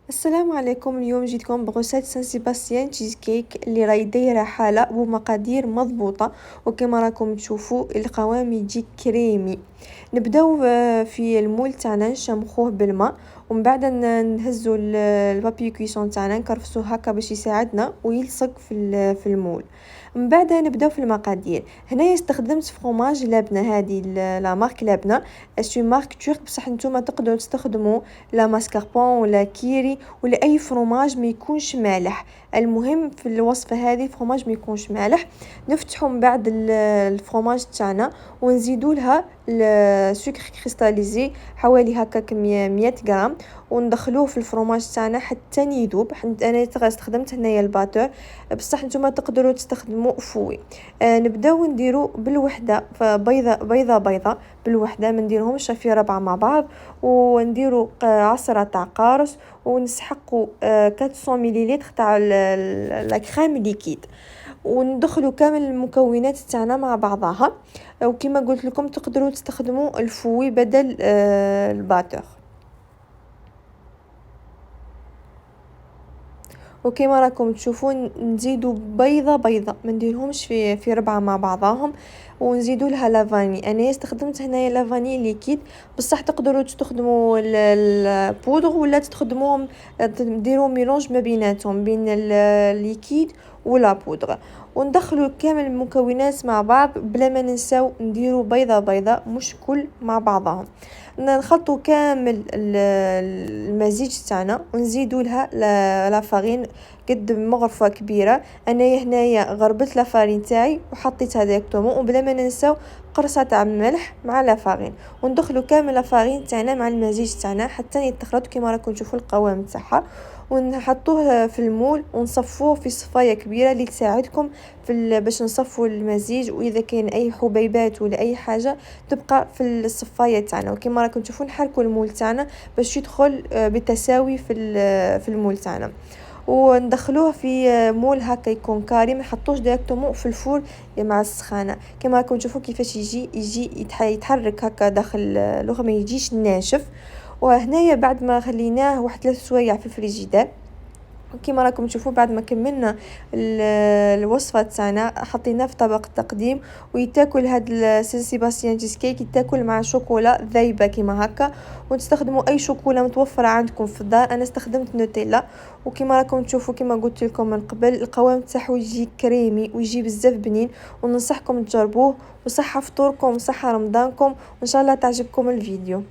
السلام عليكم. اليوم جيتكم بغوسيت سان سيباستيان تشيز كيك اللي راهي دايره حاله بمقادير مضبوطه، وكما راكم تشوفوا القوام يجي كريمي. نبداو في المول تاعنا نشمخوه بالماء، ومن بعد نهزو البابي كويسون تاعنا نكرفسوه هكا باش يساعدنا ويلصق في المول. من بعد نبداو في المقادير. هنايا استخدمت فرomاج لبنه، هذه لا مارك لبنه سي مارك ترك، بصح نتوما تقدروا تستخدموا لا ماسكاربون ولا كيري ولا اي فروماج ما يكونش مالح. المهم في الوصفه هذه فروماج ما يكونش مالح. نفتحوا من بعد الفروماج تاعنا ونزيدوا لها السكر كريستاليزي حوالي هكاك 100 غرام، وندخلوه في الفروماج تاعنا حتى يذوب. انا استخدمت هنايا الباتور، بصح نتوما تقدروا تستخدموا فوي. نبداو نديرو بالوحده، بيضه بالوحده، ما نديرهمش في ربعه مع بعض. ونديرو عصره تاع قارص، ونسحقوا 400 مليلتر تاع لا كريم ليكيد، وندخلوا كامل المكونات تاعنا مع بعضها. وكما قلت لكم تقدروا تستخدموا الفوي بدل الباتور. وكما راكم تشوفون نزيدوا بيضه ما نديرهمش في ربعه مع بعضهم، ونزيدوا لها لافاني. انا استخدمت هنايا لافاني ليكيد، بصح تقدروا تستخدموا البودر ولا تستخدموهم، ديروا ميلونج ما بيناتهم بين الليكيد ولا بودر. وندخلوا كامل المكونات مع بعض بلا ما ننساو نديروا بيضه مش كل مع بعضهم. نخلطوا كامل المزيج تاعنا ونزيدوا لها لا فارين قد مغرفه كبيره. انا هنايا غربت لا فارين تاعي وحطيتها ديريكتومون، وبلا ما ننساو قرصه تاع ملح مع لا فارين، وندخلوا كامل لا فارين تاعنا مع المزيج تاعنا حتى يتخلط كما راكم تشوفوا القوام تاعها. ونحطوه في المول ونصفوه في صفايه كبيره اللي تساعدكم باش نصفوا المزيج، واذا كاين اي حبيبات ولا اي حاجه تبقى في الصفايه تاعنا. وكما راكم تشوفون نحركوا المول تاعنا باش يدخل بالتساوي في المول تاعنا، وندخلوه في مول هكا يكون كاري، ما نحطوش ديريكتومون في الفور مع السخانه. كما راكم تشوفوا كيفاش يجي يتحرك هكا داخل لوغ، ما يجيش ناشف. وهنايا بعد ما خليناه واحد 3 سوايع في الفريجيدير، كيما راكم تشوفوا بعد ما كملنا الوصفه تاعنا حطيناه في طبق التقديم. ويتاكل هاد سان سيباستيان تشيز كيك يتاكل مع شوكولا ذايبه كيما هكا، وتستخدموا اي شوكولا متوفره عندكم في الدار. انا استخدمت نوتيلا. وكما راكم تشوفوا كما قلت لكم من قبل القوام تاعو يجي كريمي ويجي بزاف بنين، وننصحكم تجربوه. وصحه فطوركم وصحه رمضانكم، وان شاء الله تعجبكم الفيديو.